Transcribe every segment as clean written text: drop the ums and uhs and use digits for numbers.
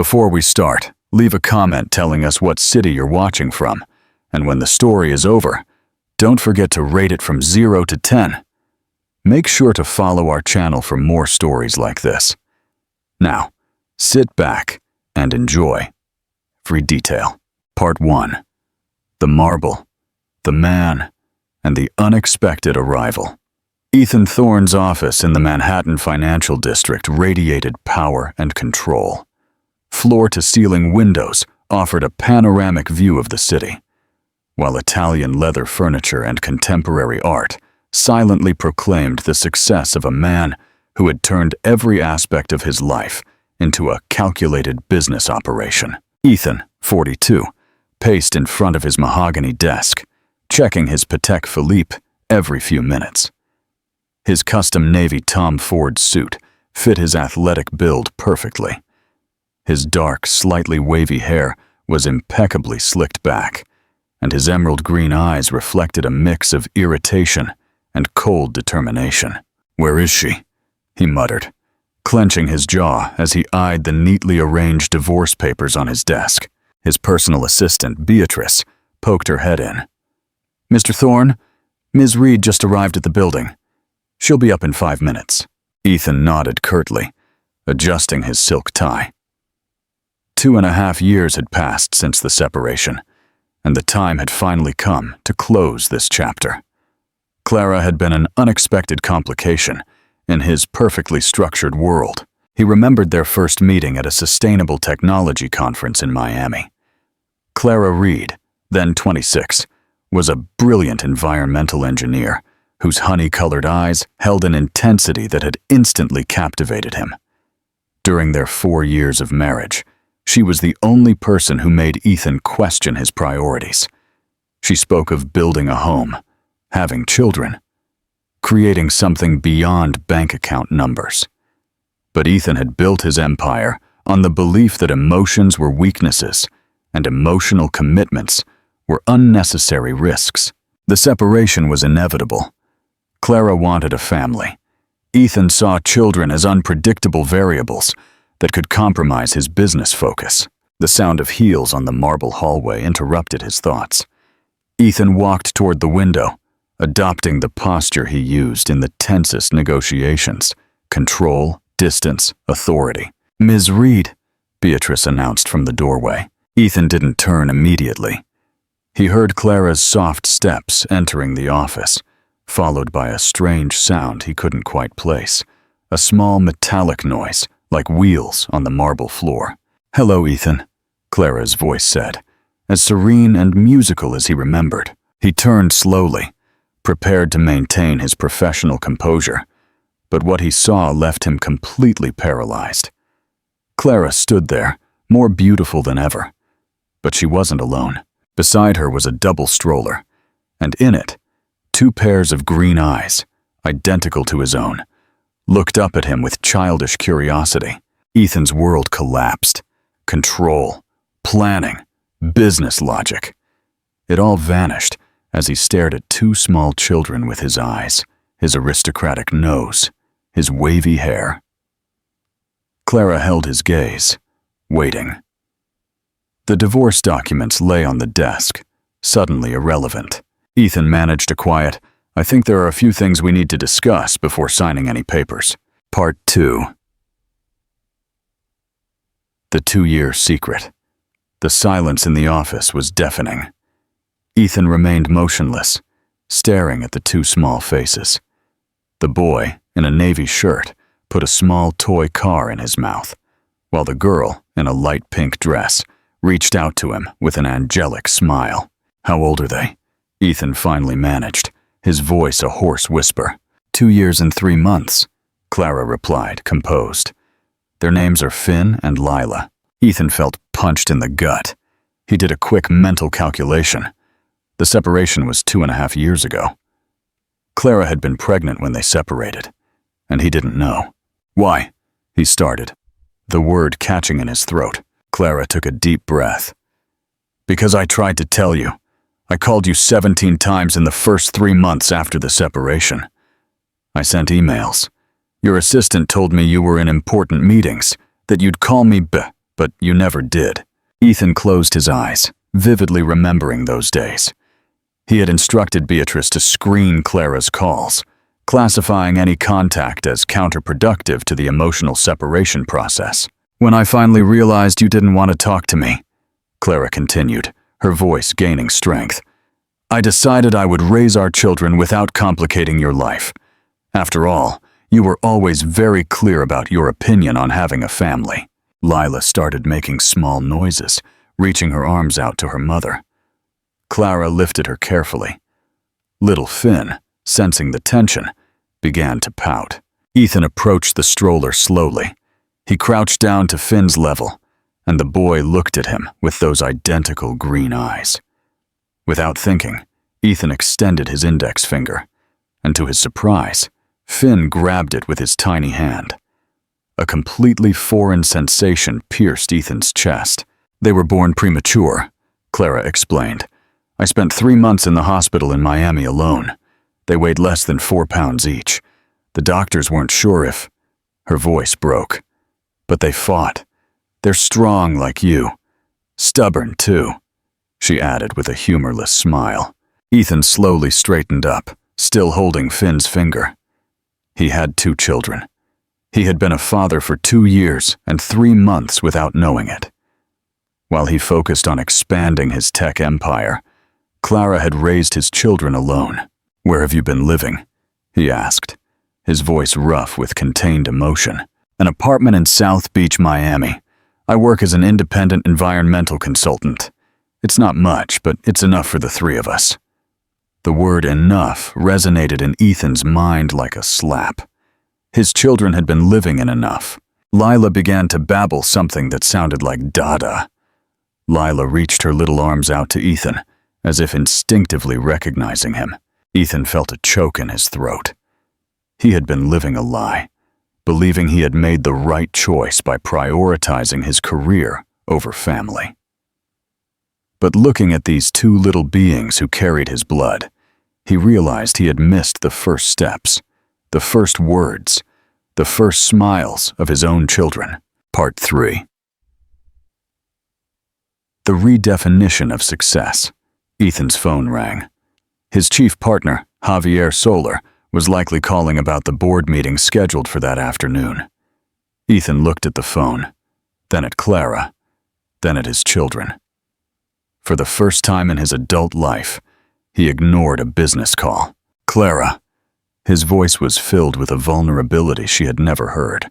Before we start, leave a comment telling us what city you're watching from, and when the story is over, don't forget to rate it from 0 to 10. Make sure to follow our channel for more stories like this. Now, sit back and enjoy. Free detail. Part 1. The Marble, the Man, and the Unexpected Arrival. Ethan Thorne's office in the Manhattan Financial District radiated power and control. Floor-to-ceiling windows offered a panoramic view of the city, while Italian leather furniture and contemporary art silently proclaimed the success of a man who had turned every aspect of his life into a calculated business operation. Ethan, 42, paced in front of his mahogany desk, checking his Patek Philippe every few minutes. His custom navy Tom Ford suit fit his athletic build perfectly. His dark, slightly wavy hair was impeccably slicked back, and his emerald green eyes reflected a mix of irritation and cold determination. "Where is she?" he muttered, clenching his jaw as he eyed the neatly arranged divorce papers on his desk. His personal assistant, Beatrice, poked her head in. "Mr. Thorne, Ms. Reed just arrived at the building. She'll be up in 5 minutes." Ethan nodded curtly, adjusting his silk tie. 2.5 years had passed since the separation, and the time had finally come to close this chapter. Clara had been an unexpected complication in his perfectly structured world. He remembered their first meeting at a sustainable technology conference in Miami. Clara Reed, then 26, was a brilliant environmental engineer whose honey-colored eyes held an intensity that had instantly captivated him. During their 4 years of marriage, she was the only person who made Ethan question his priorities. She spoke of building a home, having children, creating something beyond bank account numbers. But Ethan had built his empire on the belief that emotions were weaknesses and emotional commitments were unnecessary risks. The separation was inevitable. Clara wanted a family. Ethan saw children as unpredictable variables that could compromise his business focus. The sound of heels on the marble hallway interrupted his thoughts. Ethan walked toward the window, adopting the posture he used in the tensest negotiations: control, distance, authority. "Ms. Reed," Beatrice announced from the doorway. Ethan didn't turn immediately. He heard Clara's soft steps entering the office, followed by a strange sound he couldn't quite place, a small metallic noise, like wheels on the marble floor. "Hello, Ethan," Clara's voice said, as serene and musical as he remembered. He turned slowly, prepared to maintain his professional composure, but what he saw left him completely paralyzed. Clara stood there, more beautiful than ever, but she wasn't alone. Beside her was a double stroller, and in it, 2 pairs of green eyes, identical to his own, looked up at him with childish curiosity. Ethan's world collapsed. Control, planning, business logic. It all vanished as he stared at 2 small children with his eyes, his aristocratic nose, his wavy hair. Clara held his gaze, waiting. The divorce documents lay on the desk, suddenly irrelevant. Ethan managed a quiet, "I think there are a few things we need to discuss before signing any papers." Part 2. The 2-year secret. The silence in the office was deafening. Ethan remained motionless, staring at the 2 small faces. The boy, in a navy shirt, put a small toy car in his mouth, while the girl, in a light pink dress, reached out to him with an angelic smile. "How old are they?" Ethan finally managed, his voice a hoarse whisper. 2 years and 3 months, Clara replied, composed. "Their names are Finn and Lila." Ethan felt punched in the gut. He did a quick mental calculation. The separation was 2.5 years ago. Clara had been pregnant when they separated, and he didn't know. "Why?" he started, the word catching in his throat. Clara took a deep breath. "Because I tried to tell you. I called you 17 times in the first 3 months after the separation. I sent emails. Your assistant told me you were in important meetings, that you'd call me but you never did." Ethan closed his eyes, vividly remembering those days. He had instructed Beatrice to screen Clara's calls, classifying any contact as counterproductive to the emotional separation process. "When I finally realized you didn't want to talk to me," Clara continued, her voice gaining strength, "I decided I would raise our children without complicating your life. After all, you were always very clear about your opinion on having a family." Lila started making small noises, reaching her arms out to her mother. Clara lifted her carefully. Little Finn, sensing the tension, began to pout. Ethan approached the stroller slowly. He crouched down to Finn's level, and the boy looked at him with those identical green eyes. Without thinking, Ethan extended his index finger, and to his surprise, Finn grabbed it with his tiny hand. A completely foreign sensation pierced Ethan's chest. "They were born premature," Clara explained. "I spent 3 months in the hospital in Miami alone. They weighed less than 4 pounds each. The doctors weren't sure if—" Her voice broke. "But they fought. They're strong like you. Stubborn, too," she added with a humorless smile. Ethan slowly straightened up, still holding Finn's finger. He had 2 children. He had been a father for 2 years and 3 months without knowing it. While he focused on expanding his tech empire, Clara had raised his children alone. "Where have you been living?" he asked, his voice rough with contained emotion. "An apartment in South Beach, Miami. I work as an independent environmental consultant. It's not much, but it's enough for the 3 of us." The word enough resonated in Ethan's mind like a slap. His children had been living in enough. Lila began to babble something that sounded like Dada. Lila reached her little arms out to Ethan, as if instinctively recognizing him. Ethan felt a choke in his throat. He had been living a lie, believing he had made the right choice by prioritizing his career over family. But looking at these 2 little beings who carried his blood, he realized he had missed the first steps, the first words, the first smiles of his own children. Part 3. The redefinition of success. Ethan's phone rang. His chief partner, Javier Soler, was likely calling about the board meeting scheduled for that afternoon. Ethan looked at the phone, then at Clara, then at his children. For the first time in his adult life, he ignored a business call. "Clara." His voice was filled with a vulnerability she had never heard.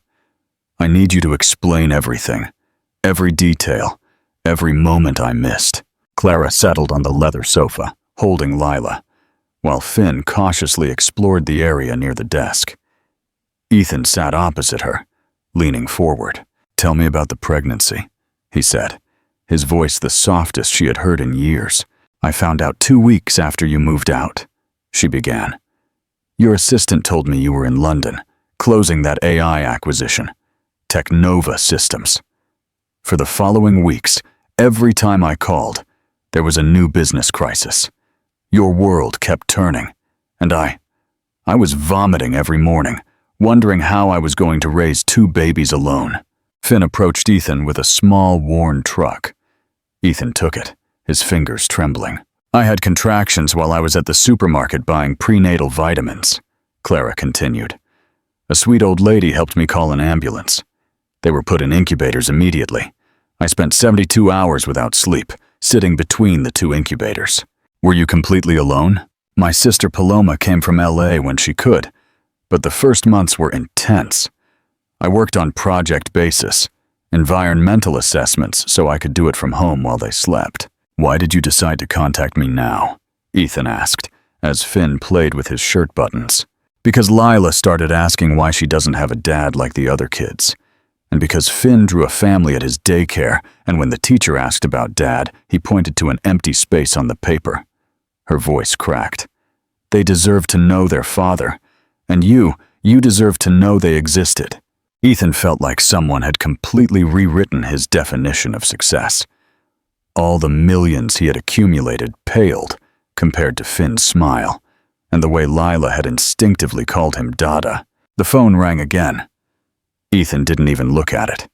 "I need you to explain everything, every detail, every moment I missed." Clara settled on the leather sofa, holding Lila, while Finn cautiously explored the area near the desk. Ethan sat opposite her, leaning forward. "Tell me about the pregnancy," he said, his voice the softest she had heard in years. "I found out 2 weeks after you moved out," she began. "Your assistant told me you were in London, closing that AI acquisition, Technova Systems. For the following weeks, every time I called, there was a new business crisis. Your world kept turning, and I was vomiting every morning, wondering how I was going to raise 2 babies alone." Finn approached Ethan with a small, worn truck. Ethan took it, his fingers trembling. "I had contractions while I was at the supermarket buying prenatal vitamins," Clara continued. "A sweet old lady helped me call an ambulance. They were put in incubators immediately. I spent 72 hours without sleep, sitting between the 2 incubators." "Were you completely alone?" "My sister Paloma came from LA when she could, but the first months were intense. I worked on project basis, environmental assessments so I could do it from home while they slept." "Why did you decide to contact me now?" Ethan asked, as Finn played with his shirt buttons. "Because Lila started asking why she doesn't have a dad like the other kids. And because Finn drew a family at his daycare, and when the teacher asked about Dad, he pointed to an empty space on the paper." Her voice cracked. "They deserve to know their father, and you deserve to know they existed." Ethan felt like someone had completely rewritten his definition of success. All the millions he had accumulated paled compared to Finn's smile, and the way Lila had instinctively called him Dada. The phone rang again. Ethan didn't even look at it.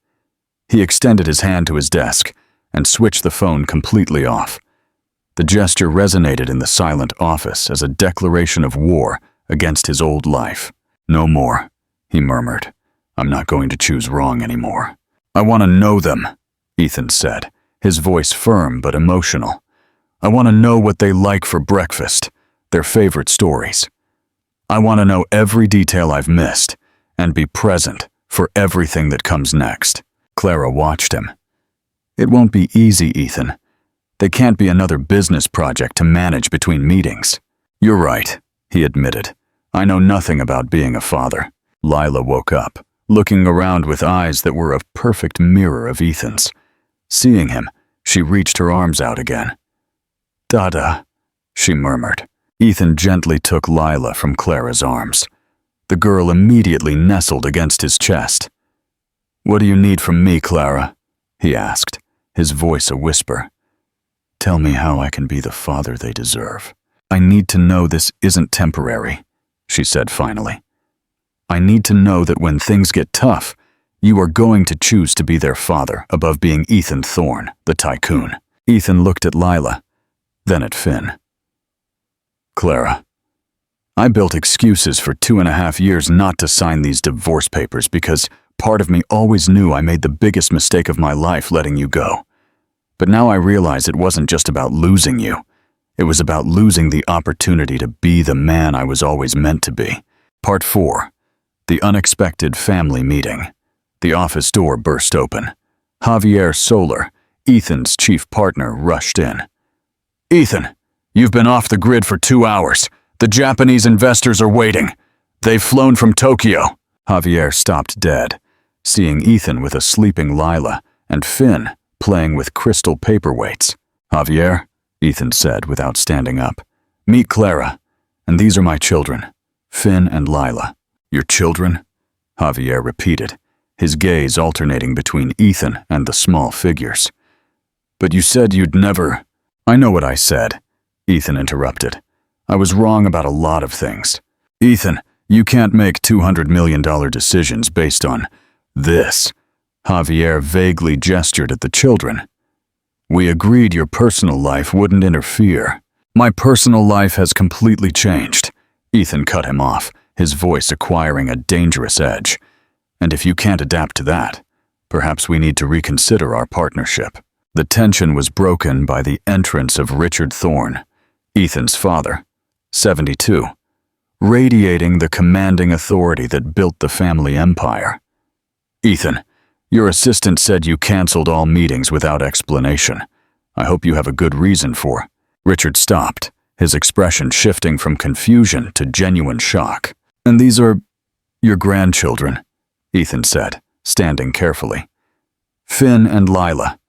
He extended his hand to his desk and switched the phone completely off. The gesture resonated in the silent office as a declaration of war against his old life. "No more," he murmured. "I'm not going to choose wrong anymore." "I want to know them," Ethan said, his voice firm but emotional. "I want to know what they like for breakfast, their favorite stories. I want to know every detail I've missed and be present for everything that comes next." Clara watched him. "It won't be easy, Ethan. They can't be another business project to manage between meetings." "You're right," he admitted. "I know nothing about being a father." Lila woke up, looking around with eyes that were a perfect mirror of Ethan's. Seeing him, she reached her arms out again. "Dada," she murmured. Ethan gently took Lila from Clara's arms. The girl immediately nestled against his chest. "What do you need from me, Clara?" he asked, his voice a whisper. "Tell me how I can be the father they deserve." "I need to know this isn't temporary," she said finally. "I need to know that when things get tough, you are going to choose to be their father above being Ethan Thorne, the tycoon." Ethan looked at Lila, then at Finn. "Clara, I built excuses for 2.5 years not to sign these divorce papers because part of me always knew I made the biggest mistake of my life letting you go. But now I realize it wasn't just about losing you. It was about losing the opportunity to be the man I was always meant to be." Part 4. The unexpected family meeting. The office door burst open. Javier Soler, Ethan's chief partner, rushed in. "Ethan, you've been off the grid for 2 hours. The Japanese investors are waiting. They've flown from Tokyo." Javier stopped dead, seeing Ethan with a sleeping Lila and Finn playing with crystal paperweights. "Javier," Ethan said without standing up, "meet Clara, and these are my children, Finn and Lila." "Your children?" Javier repeated, his gaze alternating between Ethan and the small figures. "But you said you'd never—" "I know what I said," Ethan interrupted. "I was wrong about a lot of things. Ethan, you can't make $200 million decisions based on this." Javier vaguely gestured at the children. "We agreed your personal life wouldn't interfere." "My personal life has completely changed," Ethan cut him off, his voice acquiring a dangerous edge. "And if you can't adapt to that, perhaps we need to reconsider our partnership." The tension was broken by the entrance of Richard Thorne, Ethan's father, 72, radiating the commanding authority that built the family empire. "Ethan, your assistant said you canceled all meetings without explanation. I hope you have a good reason for—" Richard stopped, his expression shifting from confusion to genuine shock. "And these are your grandchildren," Ethan said, standing carefully. "Finn and Lila.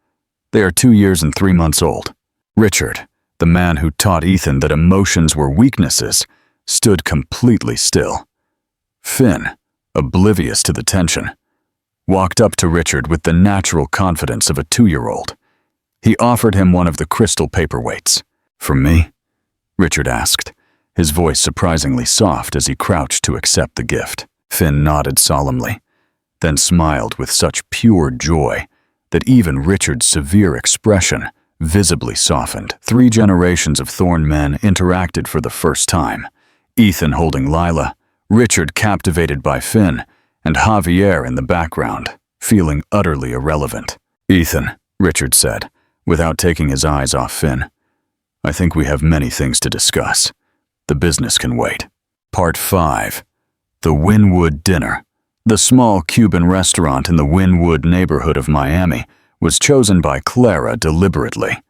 They are 2 years and 3 months old." Richard, the man who taught Ethan that emotions were weaknesses, stood completely still. Finn, oblivious to the tension, walked up to Richard with the natural confidence of a 2-year-old. He offered him one of the crystal paperweights. "For me?" Richard asked, his voice surprisingly soft as he crouched to accept the gift. Finn nodded solemnly, then smiled with such pure joy that even Richard's severe expression visibly softened. 3 generations of Thorne men interacted for the first time, Ethan holding Lila, Richard captivated by Finn, and Javier in the background, feeling utterly irrelevant. "Ethan," Richard said, without taking his eyes off Finn, "I think we have many things to discuss. The business can wait." Part 5. The Wynwood Dinner. The small Cuban restaurant in the Wynwood neighborhood of Miami was chosen by Clara deliberately,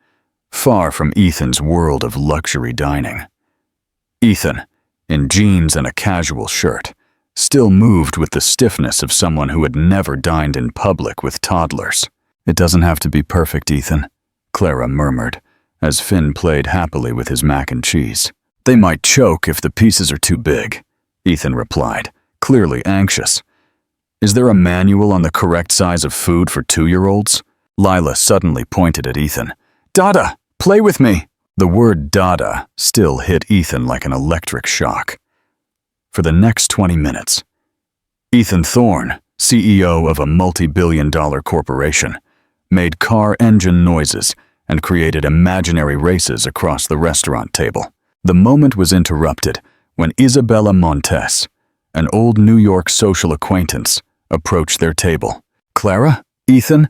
far from Ethan's world of luxury dining. Ethan, in jeans and a casual shirt, still moved with the stiffness of someone who had never dined in public with toddlers. "It doesn't have to be perfect, Ethan," Clara murmured, as Finn played happily with his mac and cheese. "They might choke if the pieces are too big," Ethan replied, clearly anxious. "Is there a manual on the correct size of food for 2-year-olds? Lila suddenly pointed at Ethan. "Dada, play with me!" The word Dada still hit Ethan like an electric shock. For the next 20 minutes, Ethan Thorne, CEO of a multi-billion-dollar corporation, made car engine noises and created imaginary races across the restaurant table. The moment was interrupted when Isabella Montes, an old New York social acquaintance, approached their table. "Clara? Ethan?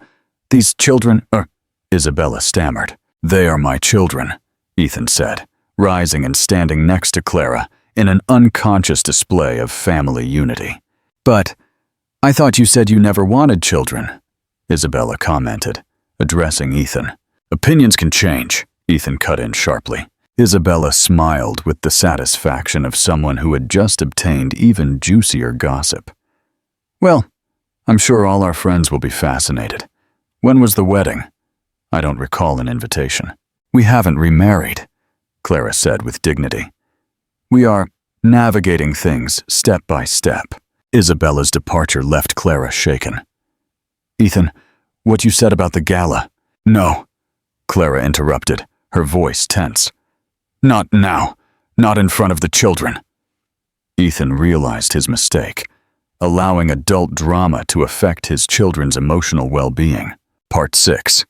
These children are—" Isabella stammered. "They are my children," Ethan said, rising and standing next to Clara in an unconscious display of family unity. "But I thought you said you never wanted children," Isabella commented, addressing Ethan. "Opinions can change," Ethan cut in sharply. Isabella smiled with the satisfaction of someone who had just obtained even juicier gossip. "Well, I'm sure all our friends will be fascinated. When was the wedding?" "I don't recall an invitation." "We haven't remarried," Clara said with dignity. "We are navigating things step by step." Isabella's departure left Clara shaken. "Ethan, what you said about the gala—" "No," Clara interrupted, her voice tense. "Not now. Not in front of the children." Ethan realized his mistake, allowing adult drama to affect his children's emotional well-being. Part 6.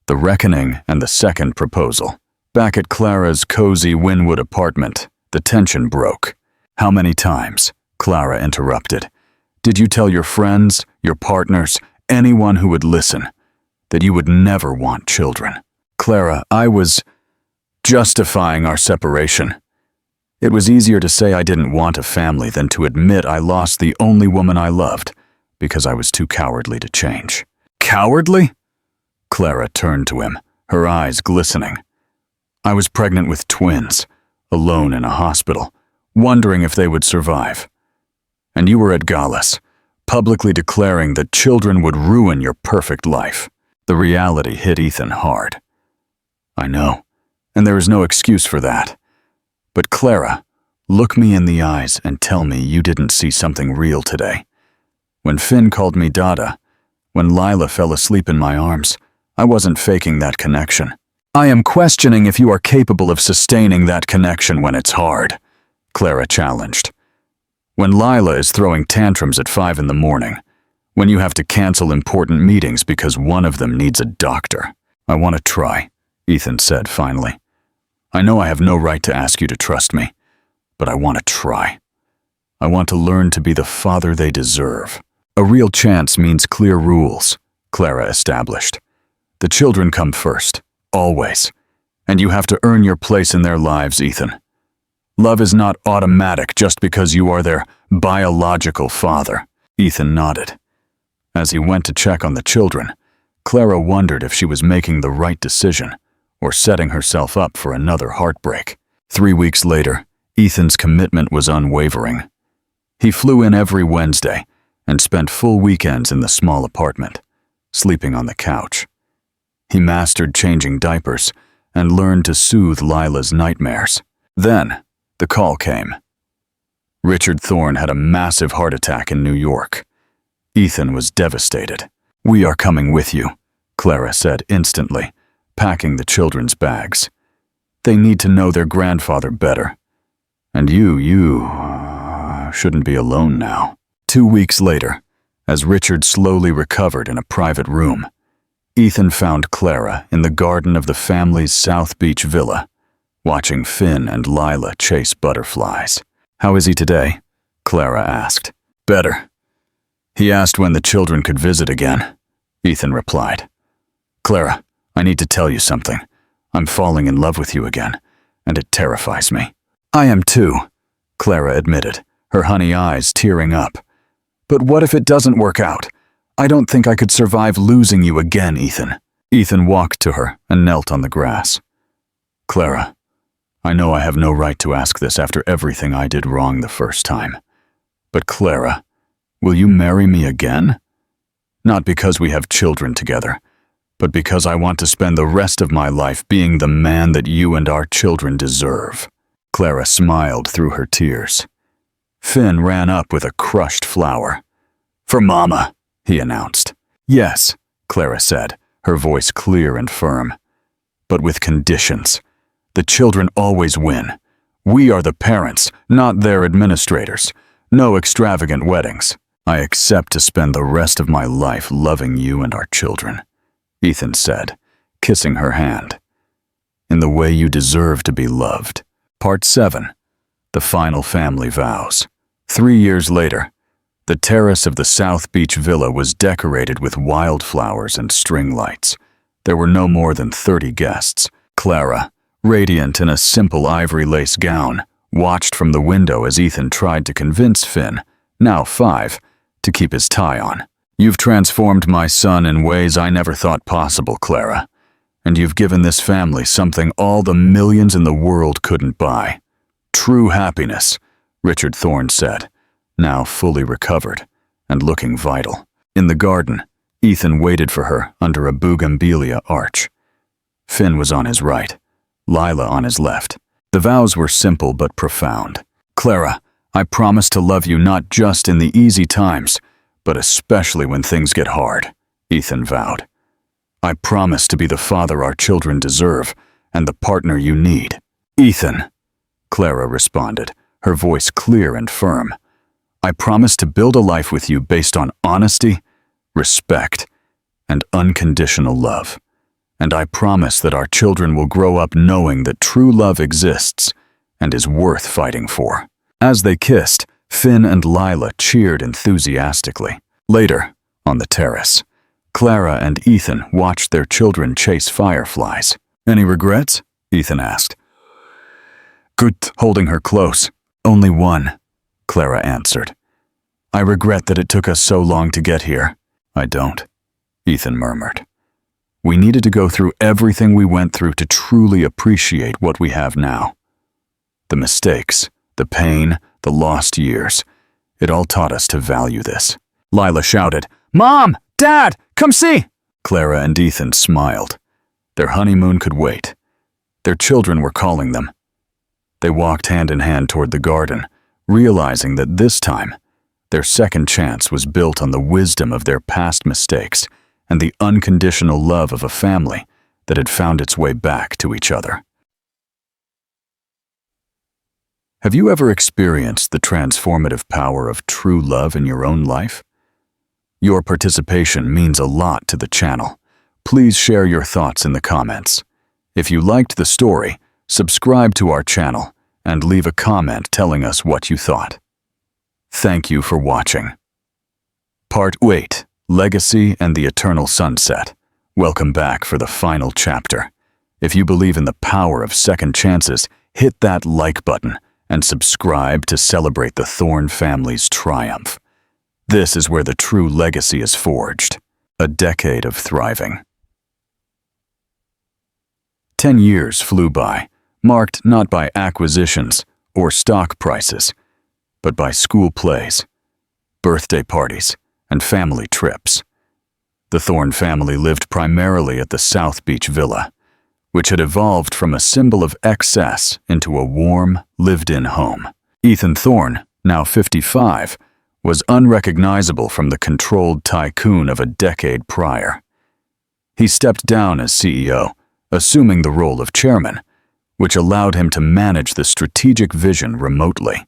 The Reckoning and the Second Proposal. Back at Clara's cozy Wynwood apartment, the tension broke. "How many times?" Clara interrupted. "Did you tell your friends, your partners, anyone who would listen, that you would never want children?" "Clara, I was justifying our separation. It was easier to say I didn't want a family than to admit I lost the only woman I loved because I was too cowardly to change." "Cowardly?" Clara turned to him, her eyes glistening. "I was pregnant with twins, alone in a hospital, wondering if they would survive. And you were at galas, publicly declaring that children would ruin your perfect life." The reality hit Ethan hard. "I know, and there is no excuse for that. But Clara, look me in the eyes and tell me you didn't see something real today. When Finn called me Dada, when Lila fell asleep in my arms, I wasn't faking that connection. I am questioning if you are capable of sustaining that connection when it's hard," Clara challenged. "When Lila is throwing tantrums at 5 in the morning, when you have to cancel important meetings because one of them needs a doctor." "I want to try," Ethan said finally. "I know I have no right to ask you to trust me, but I want to try. I want to learn to be the father they deserve." "A real chance means clear rules," Clara established. "The children come first, always, and you have to earn your place in their lives, Ethan. Love is not automatic just because you are their biological father." Ethan nodded. As he went to check on the children, Clara wondered if she was making the right decision or setting herself up for another heartbreak. 3 weeks later, Ethan's commitment was unwavering. He flew in every Wednesday and spent full weekends in the small apartment, sleeping on the couch. He mastered changing diapers and learned to soothe Lila's nightmares. Then, the call came. Richard Thorne had a massive heart attack in New York. Ethan was devastated. "We are coming with you," Clara said instantly, packing the children's bags. "They need to know their grandfather better. And you shouldn't be alone now." 2 weeks later, as Richard slowly recovered in a private room, Ethan found Clara in the garden of the family's South Beach villa, watching Finn and Lila chase butterflies. "How is he today?" Clara asked. "Better. He asked when the children could visit again," Ethan replied. "Clara, I need to tell you something. I'm falling in love with you again, and it terrifies me." "I am too," Clara admitted, her honey eyes tearing up. "But what if it doesn't work out? I don't think I could survive losing you again, Ethan." Ethan walked to her and knelt on the grass. "Clara, I know I have no right to ask this after everything I did wrong the first time. But Clara, will you marry me again? Not because we have children together, but because I want to spend the rest of my life being the man that you and our children deserve." Clara smiled through her tears. Finn ran up with a crushed flower. "For Mama," he announced. "Yes," Clara said, her voice clear and firm. "But with conditions. The children always win. We are the parents, not their administrators. No extravagant weddings." I accept to spend the rest of my life loving you and our children, Ethan said, kissing her hand. In the way you deserve to be loved. Part 7. The Final Family Vows. 3 years later, the terrace of the South Beach villa was decorated with wildflowers and string lights. There were no more than 30 guests. Clara, radiant in a simple ivory lace gown, watched from the window as Ethan tried to convince Finn, now 5, to keep his tie on. You've transformed my son in ways I never thought possible, Clara. And you've given this family something all the millions in the world couldn't buy. True happiness, Richard Thorne said, now fully recovered and looking vital. In the garden, Ethan waited for her under a bougainvillea arch. Finn was on his right, Lila on his left. The vows were simple but profound. Clara, I promise to love you not just in the easy times, but especially when things get hard, Ethan vowed. I promise to be the father our children deserve and the partner you need. Ethan, Clara responded, her voice clear and firm. I promise to build a life with you based on honesty, respect, and unconditional love. And I promise that our children will grow up knowing that true love exists and is worth fighting for. As they kissed, Finn and Lila cheered enthusiastically. Later, on the terrace, Clara and Ethan watched their children chase fireflies. Any regrets? Ethan asked. Good, holding her close. Only one, Clara answered. I regret that it took us so long to get here. I don't, Ethan murmured. We needed to go through everything we went through to truly appreciate what we have now. The mistakes, the pain, the lost years, it all taught us to value this. Lila shouted, Mom! Dad! Come see! Clara and Ethan smiled. Their honeymoon could wait. Their children were calling them. They walked hand in hand toward the garden, realizing that this time, their second chance was built on the wisdom of their past mistakes and the unconditional love of a family that had found its way back to each other. Have you ever experienced the transformative power of true love in your own life? Your participation means a lot to the channel. Please share your thoughts in the comments. If you liked the story, subscribe to our channel and leave a comment telling us what you thought. Thank you for watching. Part 8, Legacy and the Eternal Sunset. Welcome back for the final chapter. If you believe in the power of second chances, hit that like button and subscribe to celebrate the Thorne family's triumph. This is where the true legacy is forged, a decade of thriving. 10 years flew by, marked not by acquisitions or stock prices, but by school plays, birthday parties, and family trips. The Thorne family lived primarily at the South Beach villa, which had evolved from a symbol of excess into a warm, lived-in home. Ethan Thorne, now 55, was unrecognizable from the controlled tycoon of a decade prior. He stepped down as CEO, assuming the role of chairman, which allowed him to manage the strategic vision remotely.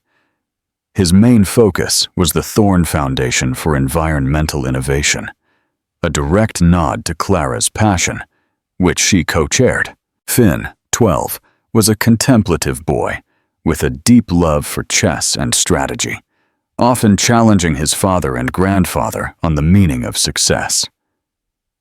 His main focus was the Thorne Foundation for Environmental Innovation, a direct nod to Clara's passion, which she co-chaired. Finn, 12, was a contemplative boy with a deep love for chess and strategy, often challenging his father and grandfather on the meaning of success.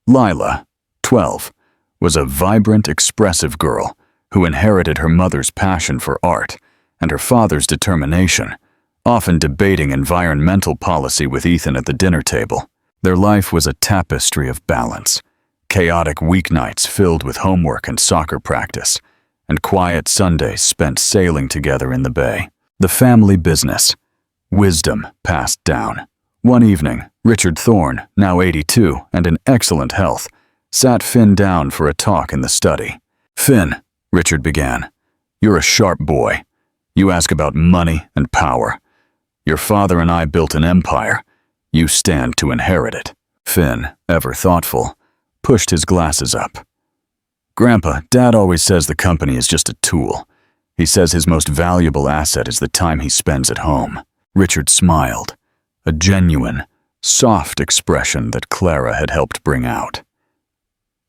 Lila, 12, was a vibrant, expressive girl who inherited her mother's passion for art and her father's determination, often debating environmental policy with Ethan at the dinner table. Their life was a tapestry of balance, chaotic weeknights filled with homework and soccer practice, and quiet Sundays spent sailing together in the bay. The family business. Wisdom passed down. One evening, Richard Thorne, now 82 and in excellent health, sat Finn down for a talk in the study. Finn, Richard began, you're a sharp boy. You ask about money and power. Your father and I built an empire. You stand to inherit it. Finn, ever thoughtful, pushed his glasses up. Grandpa, Dad always says the company is just a tool. He says his most valuable asset is the time he spends at home. Richard smiled, a genuine, soft expression that Clara had helped bring out.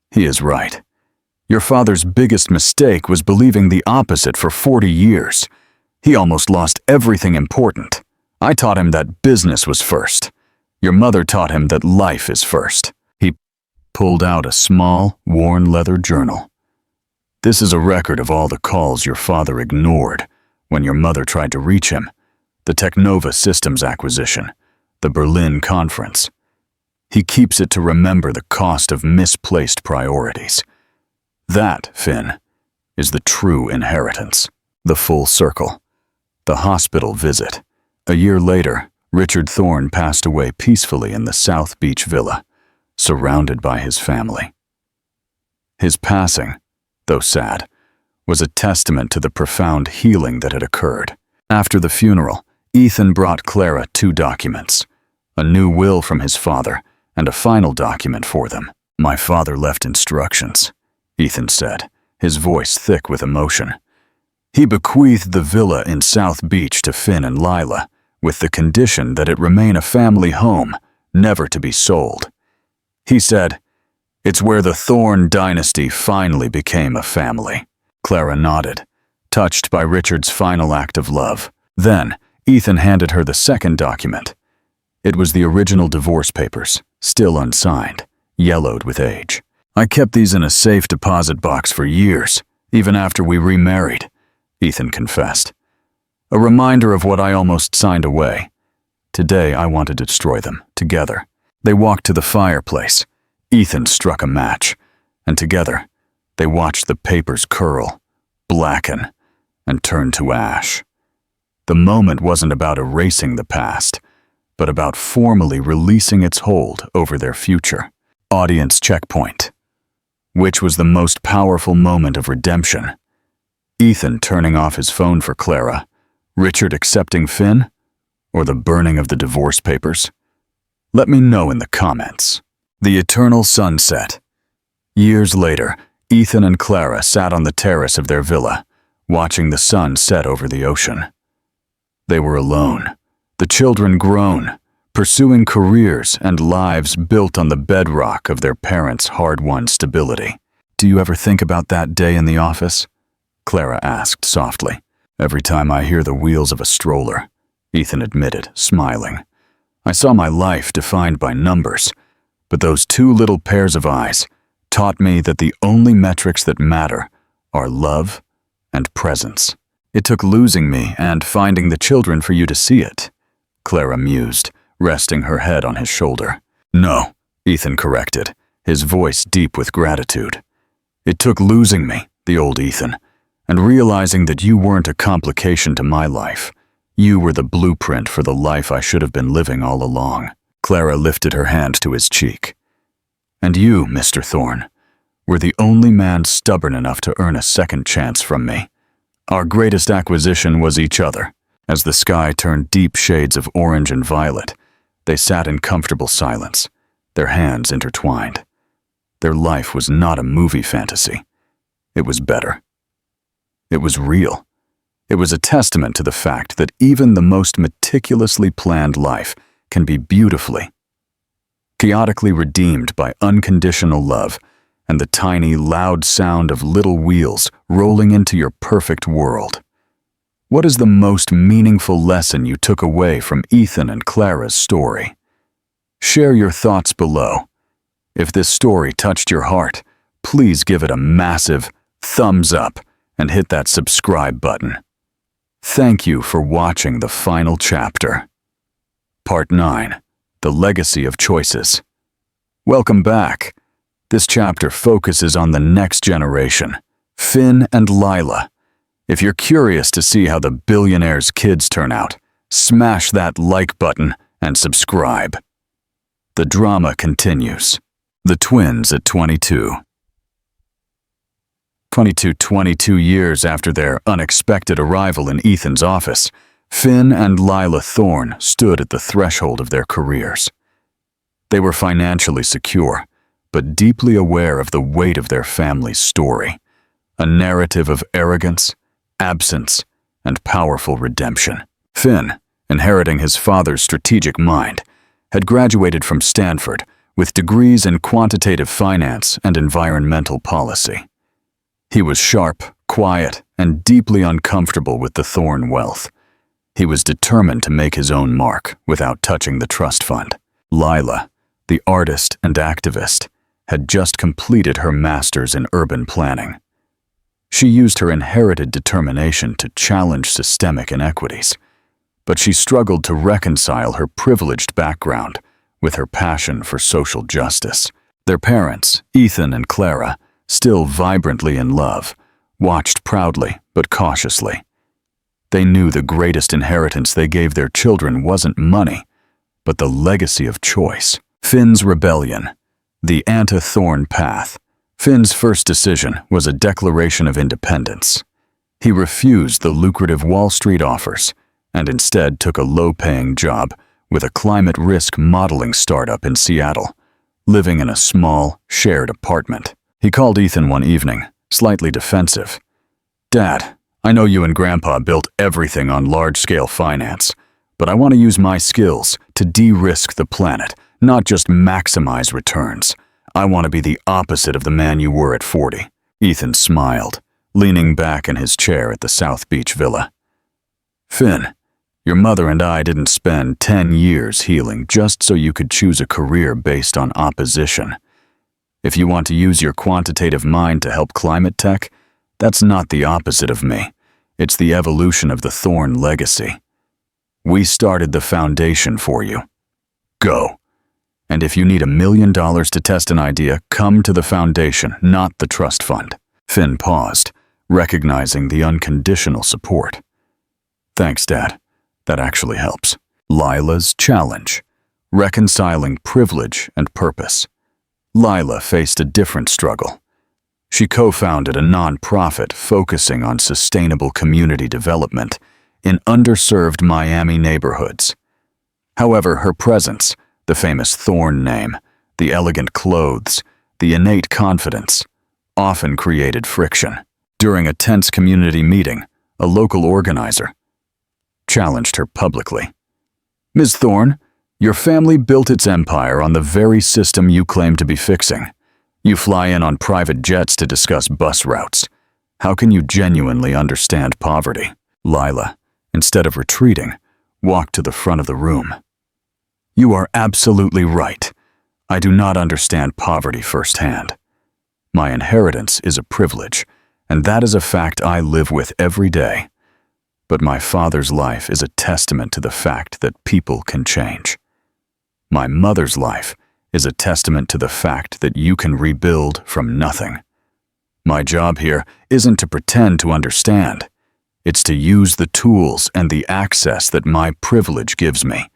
He is right. Your father's biggest mistake was believing the opposite for 40 years. He almost lost everything important. I taught him that business was first. Your mother taught him that life is first. He pulled out a small, worn leather journal. This is a record of all the calls your father ignored when your mother tried to reach him, the Technova Systems acquisition, the Berlin conference. He keeps it to remember the cost of misplaced priorities. That, Finn, is the true inheritance. The full circle. The hospital visit. A year later, Richard Thorne passed away peacefully in the South Beach villa, surrounded by his family. His passing, though sad, was a testament to the profound healing that had occurred. After the funeral, Ethan brought Clara 2 documents, a new will from his father and a final document for them. "My father left instructions," Ethan said, his voice thick with emotion. "He bequeathed the villa in South Beach to Finn and Lila, with the condition that it remain a family home, never to be sold. He said, 'It's where the Thorne dynasty finally became a family.'" Clara nodded, touched by Richard's final act of love. Then, Ethan handed her the second document. It was the original divorce papers, still unsigned, yellowed with age. "I kept these in a safe deposit box for years, even after we remarried," Ethan confessed. "A reminder of what I almost signed away. Today I wanted to destroy them, together." They walked to the fireplace. Ethan struck a match, and together, they watched the papers curl, blacken, and turn to ash. The moment wasn't about erasing the past, but about formally releasing its hold over their future. Audience checkpoint. Which was the most powerful moment of redemption? Ethan turning off his phone for Clara, Richard accepting Finn, or the burning of the divorce papers? Let me know in the comments. The eternal sunset. Years later, Ethan and Clara sat on the terrace of their villa, watching the sun set over the ocean. They were alone, the children grown, pursuing careers and lives built on the bedrock of their parents' hard-won stability. "Do you ever think about that day in the office?" Clara asked softly. "Every time I hear the wheels of a stroller," Ethan admitted, smiling. "I saw my life defined by numbers, but those 2 little pairs of eyes taught me that the only metrics that matter are love and presence." "It took losing me and finding the children for you to see it," Clara mused, resting her head on his shoulder. "No," Ethan corrected, his voice deep with gratitude. "It took losing me, the old Ethan, and realizing that you weren't a complication to my life. You were the blueprint for the life I should have been living all along." Clara lifted her hand to his cheek. "And you, Mr. Thorne, were the only man stubborn enough to earn a second chance from me. Our greatest acquisition was each other." As the sky turned deep shades of orange and violet, they sat in comfortable silence, their hands intertwined. Their life was not a movie fantasy. It was better. It was real. It was a testament to the fact that even the most meticulously planned life can be beautifully, chaotically redeemed by unconditional love and the tiny, loud sound of little wheels rolling into your perfect world. What is the most meaningful lesson you took away from Ethan and Clara's story? Share your thoughts below. If this story touched your heart, please give it a massive thumbs up and hit that subscribe button. Thank you for watching the final chapter. Part 9, The Legacy of Choices. Welcome back. This chapter focuses on the next generation, Finn and Lila. If you're curious to see how the Billionaire's kids turn out, smash that like button and subscribe. The drama continues. The twins at 22. 22 years after their unexpected arrival in Ethan's office, Finn and Lila Thorne stood at the threshold of their careers. They were financially secure, but deeply aware of the weight of their family's story, a narrative of arrogance, absence, and powerful redemption. Finn, inheriting his father's strategic mind, had graduated from Stanford with degrees in quantitative finance and environmental policy. He was sharp, quiet, and deeply uncomfortable with the Thorne wealth. He was determined to make his own mark without touching the trust fund. Lila, the artist and activist, had just completed her master's in urban planning. She used her inherited determination to challenge systemic inequities, but she struggled to reconcile her privileged background with her passion for social justice. Their parents, Ethan and Clara, still vibrantly in love, watched proudly but cautiously. They knew the greatest inheritance they gave their children wasn't money, but the legacy of choice. Finn's rebellion, the anti-Thorne path. Finn's first decision was a declaration of independence. He refused the lucrative Wall Street offers and instead took a low-paying job with a climate risk modeling startup in Seattle, living in a small, shared apartment. He called Ethan one evening, slightly defensive. "Dad, I know you and Grandpa built everything on large-scale finance, but I want to use my skills to de-risk the planet, not just maximize returns. I want to be the opposite of the man you were at 40. Ethan smiled, leaning back in his chair at the South Beach villa. "Finn, your mother and I didn't spend 10 years healing just so you could choose a career based on opposition. If you want to use your quantitative mind to help climate tech, that's not the opposite of me. It's the evolution of the Thorne legacy. We started the foundation for you. Go. And if you need $1 million to test an idea, come to the foundation, not the trust fund." Finn paused, recognizing the unconditional support. "Thanks, Dad. That actually helps." Lila's challenge, reconciling privilege and purpose. Lila faced a different struggle. She co-founded a nonprofit focusing on sustainable community development in underserved Miami neighborhoods. However, her presence, the famous Thorne name, the elegant clothes, the innate confidence, often created friction. During a tense community meeting, a local organizer challenged her publicly. "Ms. Thorne, your family built its empire on the very system you claim to be fixing. You fly in on private jets to discuss bus routes. How can you genuinely understand poverty?" Lila, instead of retreating, walked to the front of the room. "You are absolutely right. I do not understand poverty firsthand. My inheritance is a privilege, and that is a fact I live with every day. But my father's life is a testament to the fact that people can change. My mother's life is a testament to the fact that you can rebuild from nothing. My job here isn't to pretend to understand. It's to use the tools and the access that my privilege gives me,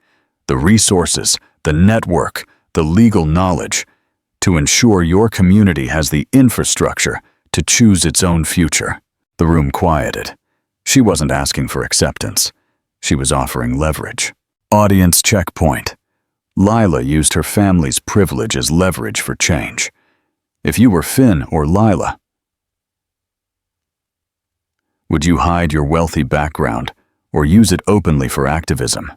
the resources, the network, the legal knowledge, to ensure your community has the infrastructure to choose its own future." The room quieted. She wasn't asking for acceptance. She was offering leverage. Audience checkpoint. Lila used her family's privilege as leverage for change. If you were Finn or Lila, would you hide your wealthy background or use it openly for activism?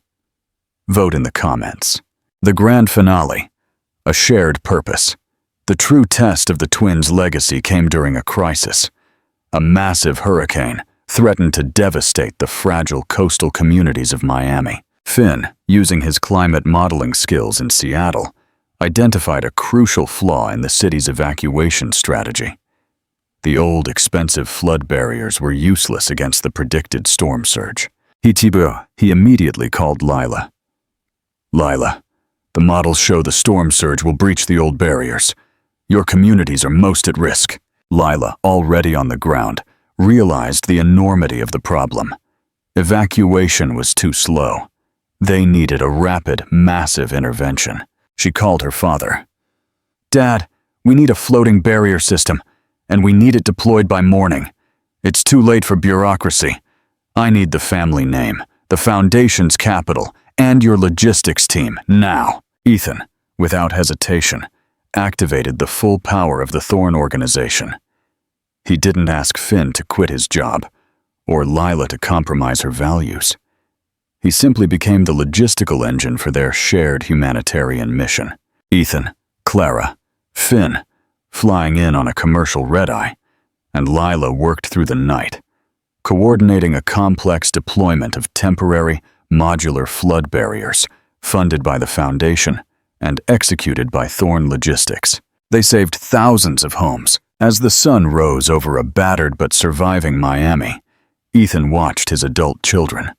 Vote in the comments. The grand finale, a shared purpose. The true test of the twins' legacy came during a crisis. A massive hurricane threatened to devastate the fragile coastal communities of Miami. Finn, using his climate modeling skills in Seattle, identified a crucial flaw in the city's evacuation strategy. The old, expensive flood barriers were useless against the predicted storm surge. He immediately called Lila. "Lila, the models show the storm surge will breach the old barriers. Your communities are most at risk." Lila, already on the ground, realized the enormity of the problem. Evacuation was too slow. They needed a rapid, massive intervention. She called her father. "Dad, we need a floating barrier system, and we need it deployed by morning. It's too late for bureaucracy. I need the family name, the foundation's capital, and your logistics team, now." Ethan, without hesitation, activated the full power of the Thorne organization. He didn't ask Finn to quit his job, or Lila to compromise her values. He simply became the logistical engine for their shared humanitarian mission. Ethan, Clara, Finn, flying in on a commercial red-eye, and Lila worked through the night, coordinating a complex deployment of temporary, modular flood barriers funded by the Foundation and executed by Thorn Logistics. They saved thousands of homes. As the sun rose over a battered but surviving Miami, Ethan watched his adult children,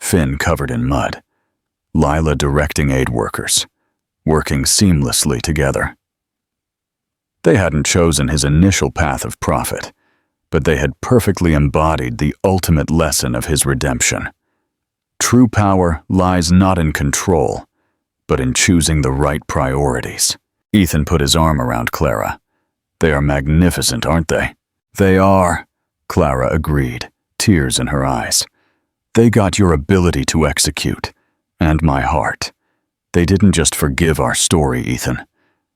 Finn covered in mud, Lila directing aid workers, working seamlessly together. They hadn't chosen his initial path of profit, but they had perfectly embodied the ultimate lesson of his redemption. True power lies not in control, but in choosing the right priorities. Ethan put his arm around Clara. They are magnificent, aren't they? They are, Clara agreed, tears in her eyes. They got your ability to execute, and my heart. They didn't just forgive our story, Ethan.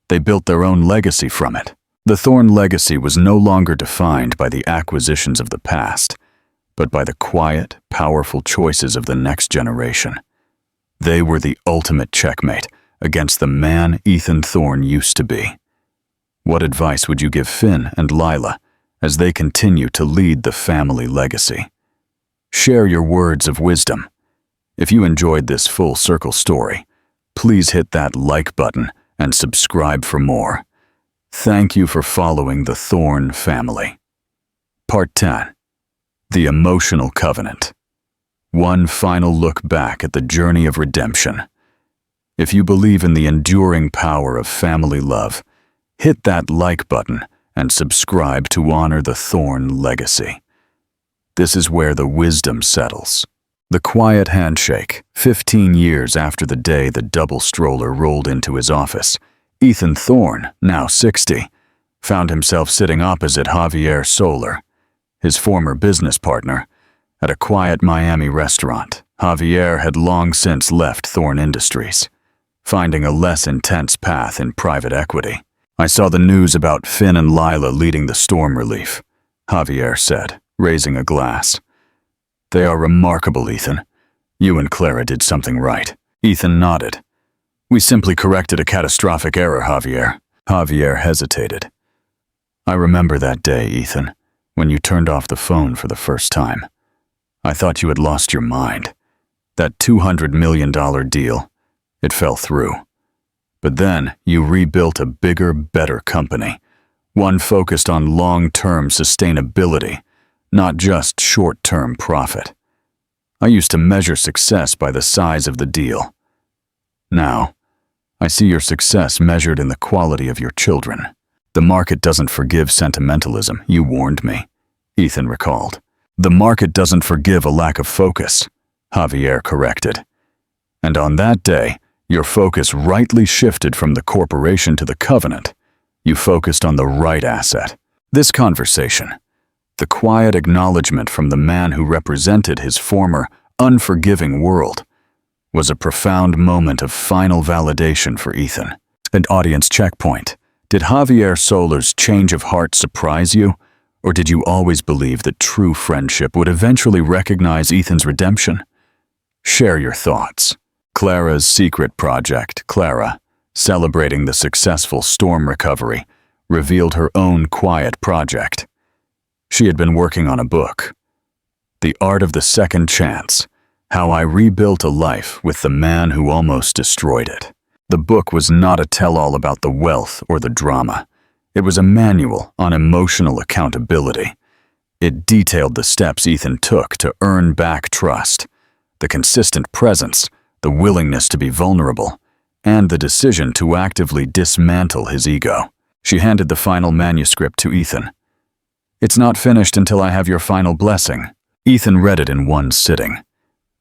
They built their own legacy from it. The Thorn legacy was no longer defined by the acquisitions of the past, but by the quiet, powerful choices of the next generation. They were the ultimate checkmate against the man Ethan Thorn used to be. What advice would you give Finn and Lila as they continue to lead the family legacy? Share your words of wisdom. If you enjoyed this full circle story, please hit that like button and subscribe for more. Thank you for following the Thorn family. Part 10. The Emotional Covenant. One final look back at the journey of redemption. If you believe in the enduring power of family love, hit that like button and subscribe to honor the Thorn legacy. This is where the wisdom settles. The quiet handshake, 15 years after the day the double stroller rolled into his office. Ethan Thorn, now 60, found himself sitting opposite Javier Soler, his former business partner, at a quiet Miami restaurant. Javier had long since left Thorn Industries, finding a less intense path in private equity. I saw the news about Finn and Lila leading the storm relief, Javier said, raising a glass. They are remarkable, Ethan. You and Clara did something right. Ethan nodded. We simply corrected a catastrophic error, Javier. Javier hesitated. I remember that day, Ethan, when you turned off the phone for the first time. I thought you had lost your mind. That $200 million deal, it fell through. But then you rebuilt a bigger, better company, one focused on long-term sustainability, not just short-term profit. I used to measure success by the size of the deal. Now, I see your success measured in the quality of your children. The market doesn't forgive sentimentalism, you warned me, Ethan recalled. The market doesn't forgive a lack of focus, Javier corrected. And on that day, your focus rightly shifted from the corporation to the covenant. You focused on the right asset. This conversation, the quiet acknowledgement from the man who represented his former, unforgiving world, was a profound moment of final validation for Ethan. An audience checkpoint. Did Javier Soler's change of heart surprise you, or did you always believe that true friendship would eventually recognize Ethan's redemption? Share your thoughts. Clara's secret project, Clara, celebrating the successful storm recovery, revealed her own quiet project. She had been working on a book, The Art of the Second Chance, How I Rebuilt a Life with the Man Who Almost Destroyed It. The book was not a tell-all about the wealth or the drama. It was a manual on emotional accountability. It detailed the steps Ethan took to earn back trust, the consistent presence, the willingness to be vulnerable, and the decision to actively dismantle his ego. She handed the final manuscript to Ethan. It's not finished until I have your final blessing. Ethan read it in one sitting.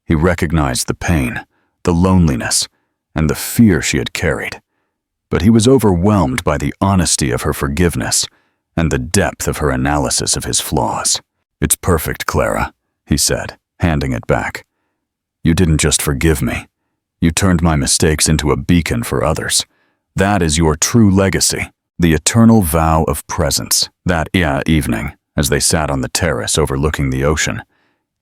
He recognized the pain, the loneliness, and the fear she had carried. But he was overwhelmed by the honesty of her forgiveness and the depth of her analysis of his flaws. It's perfect, Clara, he said, handing it back. You didn't just forgive me. You turned my mistakes into a beacon for others. That is your true legacy, the eternal vow of presence. That evening, as they sat on the terrace overlooking the ocean,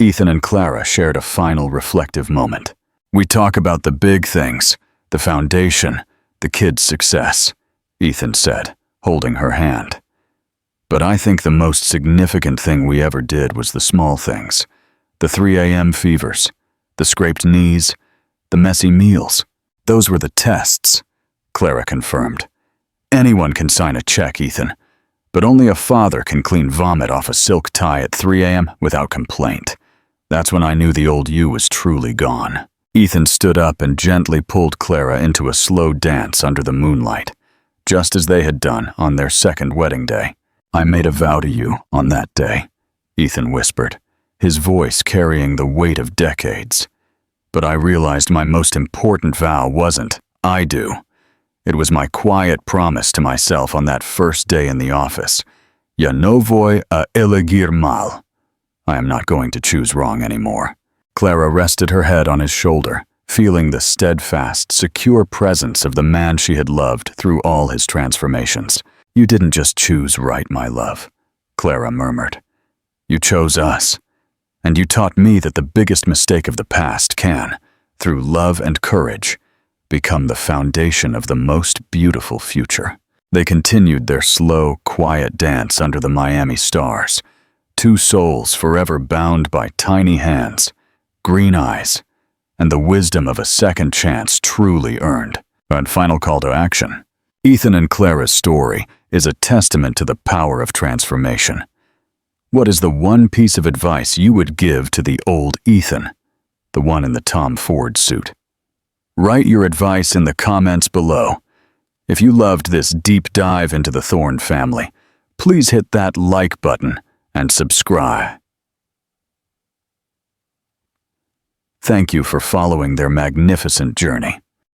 Ethan and Clara shared a final reflective moment. We talk about the big things, the foundation, the kid's success, Ethan said, holding her hand. But I think the most significant thing we ever did was the small things. The 3 a.m. fevers, the scraped knees, the messy meals. Those were the tests, Clara confirmed. Anyone can sign a check, Ethan, but only a father can clean vomit off a silk tie at 3 a.m. without complaint. That's when I knew the old you was truly gone. Ethan stood up and gently pulled Clara into a slow dance under the moonlight, just as they had done on their second wedding day. I made a vow to you on that day, Ethan whispered, his voice carrying the weight of decades. But I realized my most important vow wasn't, I do. It was my quiet promise to myself on that first day in the office. Ya no voy a elegir mal. I am not going to choose wrong anymore. Clara rested her head on his shoulder, feeling the steadfast, secure presence of the man she had loved through all his transformations. You didn't just choose right, my love, Clara murmured. You chose us. And you taught me that the biggest mistake of the past can, through love and courage, become the foundation of the most beautiful future. They continued their slow, quiet dance under the Miami stars, two souls forever bound by tiny hands, green eyes, and the wisdom of a second chance truly earned. And final call to action. Ethan and Clara's story is a testament to the power of transformation. What is the one piece of advice you would give to the old Ethan, the one in the Tom Ford suit? Write your advice in the comments below. If you loved this deep dive into the Thorne family, please hit that like button and subscribe. Thank you for following their magnificent journey.